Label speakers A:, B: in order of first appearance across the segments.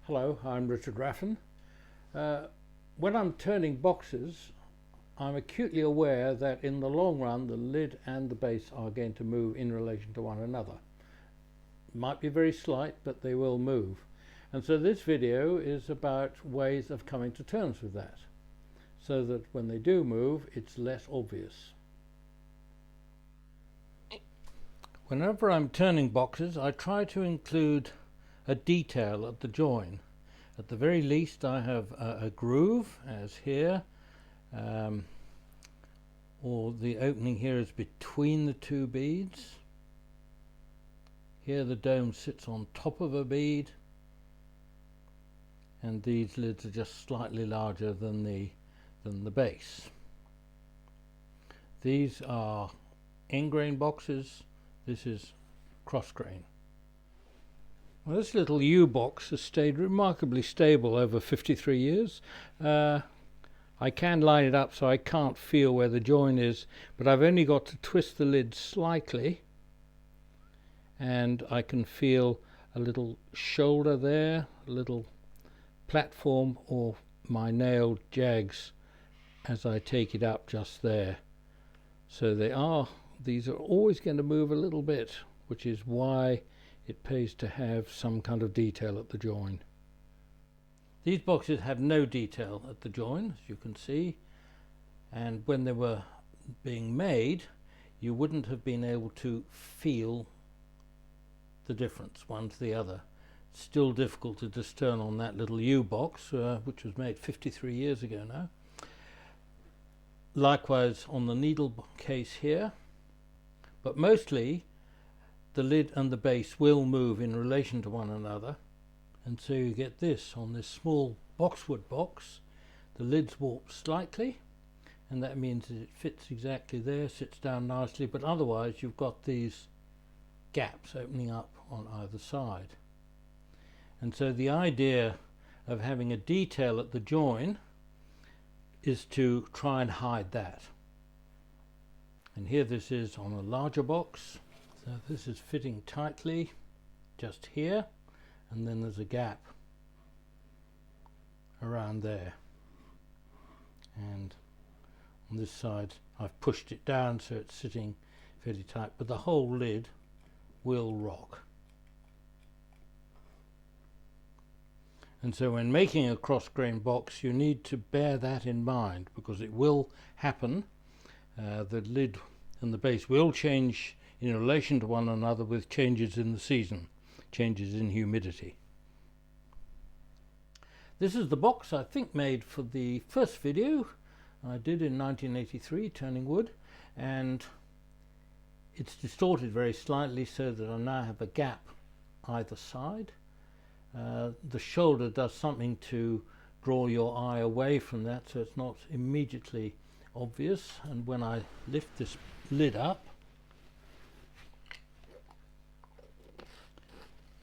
A: Hello, I'm Richard Raffan. When I'm turning boxes, I'm acutely aware that in the long run the lid and the base are going to move in relation to one another. Might be very slight, but they will move. And so this video is about ways of coming to terms with that, so that when they do move, it's less obvious. Whenever I'm turning boxes, I try to include a detail at the join. At the very least, I have a groove, as here, or the opening here is between the two beads. Here the dome sits on top of a bead, and these lids are just slightly larger than the base. These are end grain boxes. This is cross grain. Well, this little U box has stayed remarkably stable over 53 years. I can line it up so I can't feel where the join is, but I've only got to twist the lid slightly and I can feel a little shoulder there, a little platform, or my nail jags as I take it up just there. So these are always going to move a little bit, which is why it pays to have some kind of detail at the join. These boxes have no detail at the join, as you can see, and when they were being made you wouldn't have been able to feel the difference one to the other. It's still difficult to discern on that little U box, which was made 53 years ago now. Likewise on the needle case here, but mostly the lid and the base will move in relation to one another, and so you get this on this small boxwood box. The lid's warped slightly, and that means that it fits exactly there, sits down nicely, but otherwise you've got these gaps opening up on either side. And so the idea of having a detail at the join is to try and hide that. And here this is on a larger box. So this is fitting tightly just here, and then there's a gap around there. And on this side I've pushed it down so it's sitting fairly tight, but the whole lid will rock. And so when making a cross grain box you need to bear that in mind, because it will happen. The lid and the base will change in relation to one another with changes in the season, changes in humidity. This is the box I think made for the first video I did in 1983, turning wood, and it's distorted very slightly so that I now have a gap either side. The shoulder does something to draw your eye away from that so it's not immediately obvious, and when I lift this lid up,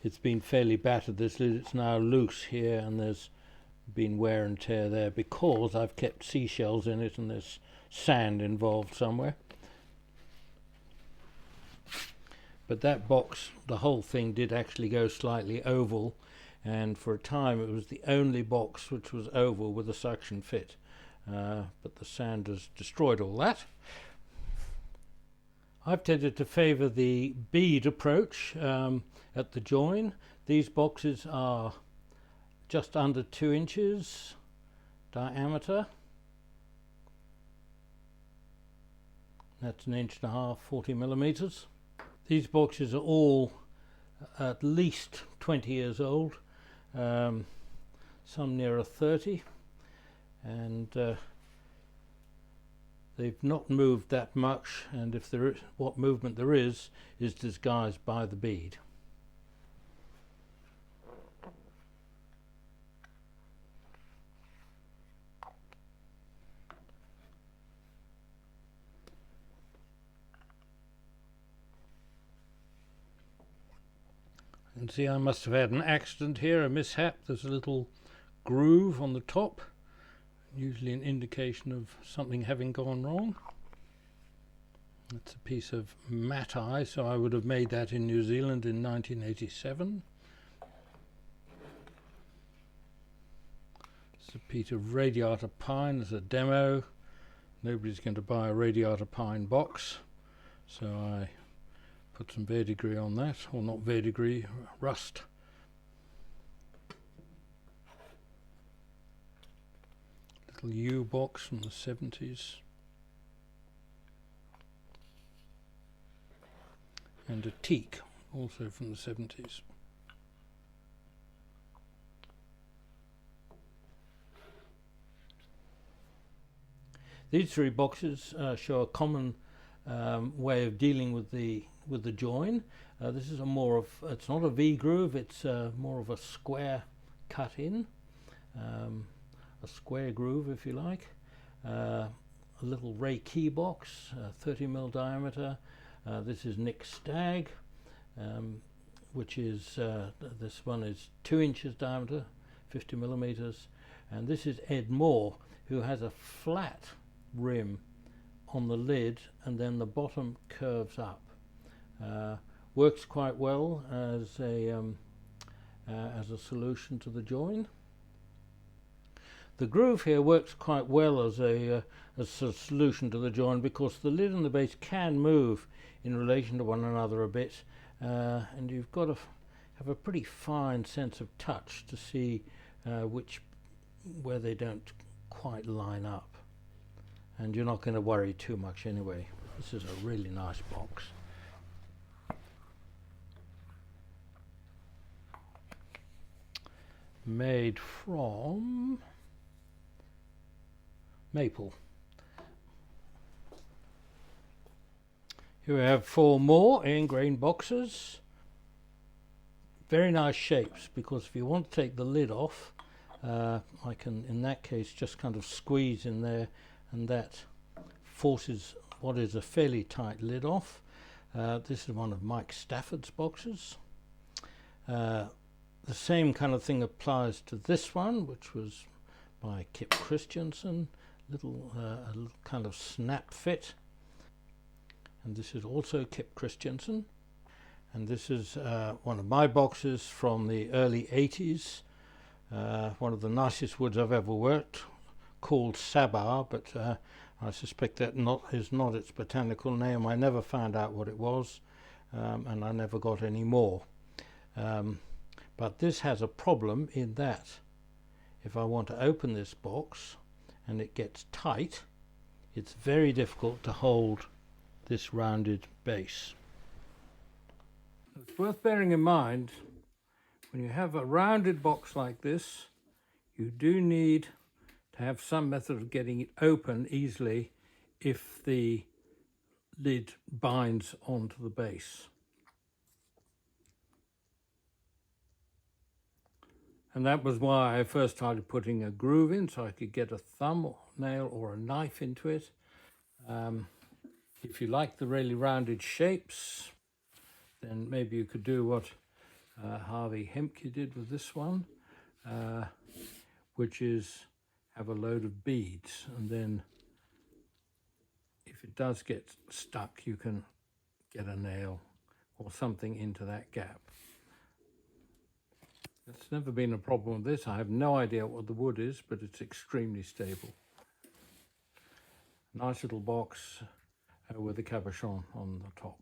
A: it's been fairly battered, this lid. It's now loose here, and there's been wear and tear there because I've kept seashells in it and there's sand involved somewhere. But that box, the whole thing did actually go slightly oval, and for a time it was the only box which was oval with a suction fit, but the sand has destroyed all that. I've tended to favour the bead approach at the join. These boxes are just under 2 inches diameter. That's 1.5 inches, 40 millimeters. These boxes are all at least 20 years old, some nearer 30, and they've not moved that much, and if there is, what movement there is disguised by the bead. You can see I must have had an accident here, a mishap. There's a little groove on the top, usually an indication of something having gone wrong. It's a piece of matte eye, so I would have made that in New Zealand in 1987. It's a piece of radiata pine as a demo. Nobody's going to buy a radiata pine box, so I put some verdigris on that, or not verdigris, rust. Little U box from the 70s. And a teak, also from the 70s. These three boxes show a common way of dealing with the join. This is it's not a V groove, it's more of a square cut in, a square groove if you like. A little Ray key box, 30mm diameter. This is Nick Stagg, which is this one is 2 inches diameter, 50mm, and this is Ed Moore, who has a flat rim on the lid and then the bottom curves up. Works quite well as a solution to the join. The groove here works quite well as a solution to the join, because the lid and the base can move in relation to one another a bit, and you've got to have a pretty fine sense of touch to see where they don't quite line up. And you're not going to worry too much anyway. This is a really nice box. Made from maple. Here we have 4 more ingrain boxes. Very nice shapes, because if you want to take the lid off, I can in that case just kind of squeeze in there, and that forces what is a fairly tight lid off. This is one of Mike Stafford's boxes. The same kind of thing applies to this one, which was by Kip Christensen. A little kind of snap fit. And this is also Kip Christensen. And this is one of my boxes from the early 80s. One of the nicest woods I've ever worked, called Sabar, but I suspect that is not its botanical name. I never found out what it was, and I never got any more. But this has a problem in that if I want to open this box and it gets tight, it's very difficult to hold this rounded base. It's worth bearing in mind, when you have a rounded box like this, you do need to have some method of getting it open easily if the lid binds onto the base. And that was why I first started putting a groove in, so I could get a thumbnail or a knife into it. If you like the really rounded shapes, then maybe you could do what Harvey Hemke did with this one, which is have a load of beads, and then if it does get stuck, you can get a nail or something into that gap. It's never been a problem with this. I have no idea what the wood is, but it's extremely stable. Nice little box with a cabochon on the top.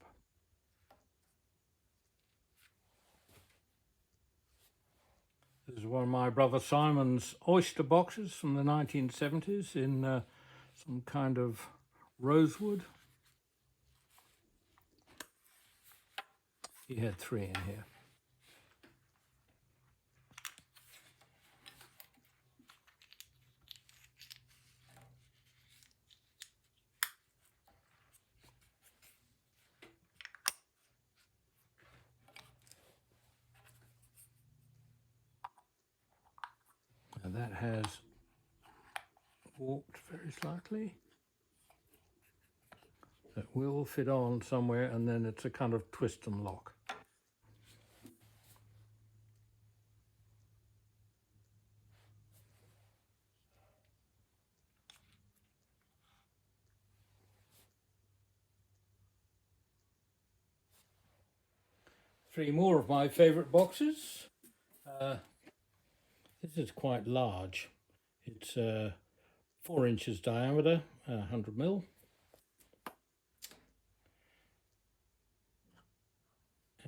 A: This is one of my brother Simon's oyster boxes from the 1970s in some kind of rosewood. He had 3 in here. And that has warped very slightly. That will fit on somewhere, and then it's a kind of twist and lock. Three more of my favourite boxes. This is quite large. It's 4 inches diameter, 100 mil.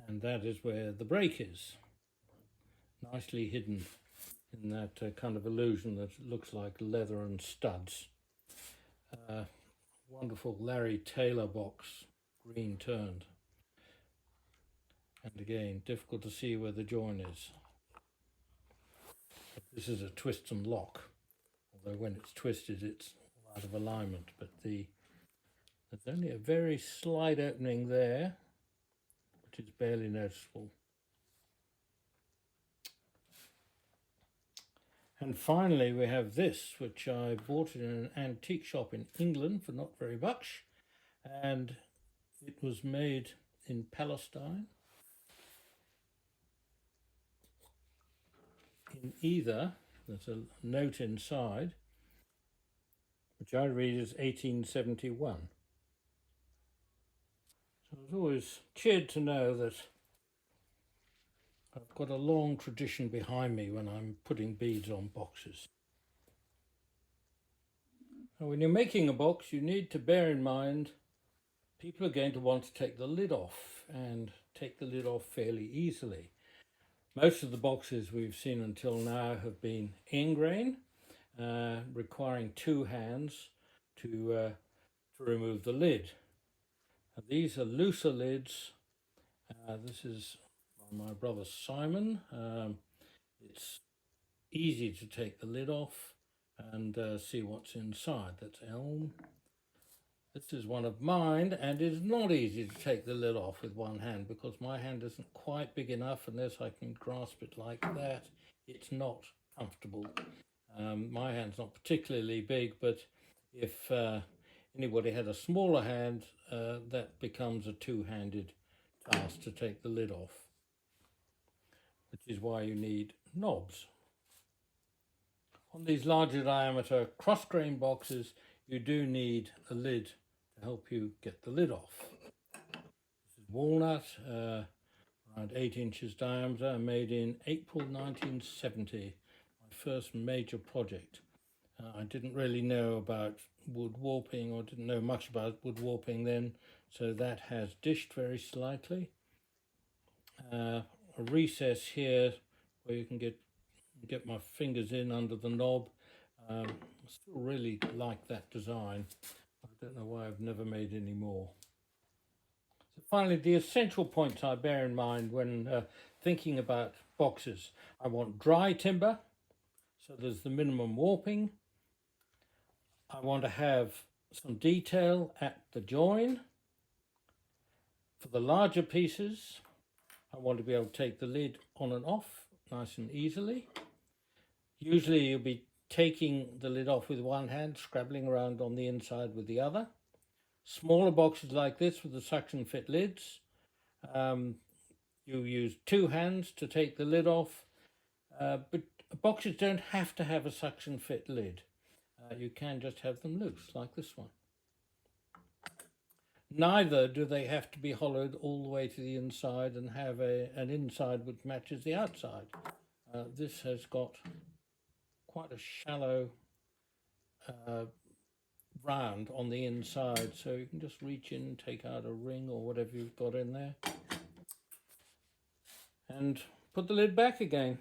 A: And that is where the brake is, nicely hidden in that kind of illusion that looks like leather and studs. Wonderful Larry Taylor box, green turned. And again, difficult to see where the join is. But this is a twist and lock, although when it's twisted it's out of alignment, but there's only a very slight opening there, which is barely noticeable. And finally we have this, which I bought in an antique shop in England for not very much, and it was made in Palestine. In either, there's a note inside, which I read as 1871. So I was always cheered to know that I've got a long tradition behind me when I'm putting beads on boxes. Now, when you're making a box, you need to bear in mind people are going to want to take the lid off, and take the lid off fairly easily. Most of the boxes we've seen until now have been ingrain, requiring 2 hands to remove the lid. Now, these are looser lids. This is by my brother Simon. It's easy to take the lid off and see what's inside. That's elm. This is one of mine, and it's not easy to take the lid off with one hand because my hand isn't quite big enough. Unless I can grasp it like that, it's not comfortable. My hand's not particularly big, but if anybody had a smaller hand, that becomes a 2-handed task to take the lid off, which is why you need knobs. On these larger diameter cross-grain boxes, you do need a lid to help you get the lid off. This is walnut, around 8 inches diameter, made in April 1970, my first major project. I didn't really know about wood warping, or didn't know much about wood warping then, so that has dished very slightly. A recess here where you can get my fingers in under the knob. I still really like that design. I don't know why I've never made any more. So finally, the essential points I bear in mind when thinking about boxes. I want dry timber, so there's the minimum warping. I want to have some detail at the join. For the larger pieces, I want to be able to take the lid on and off nice and easily. Usually you'll be taking the lid off with one hand, scrabbling around on the inside with the other. Smaller boxes like this with the suction fit lids, you use 2 hands to take the lid off, but boxes don't have to have a suction fit lid. You can just have them loose, like this one. Neither do they have to be hollowed all the way to the inside and have an inside which matches the outside. This has got quite a shallow round on the inside, so you can just reach in and take out a ring or whatever you've got in there and put the lid back again.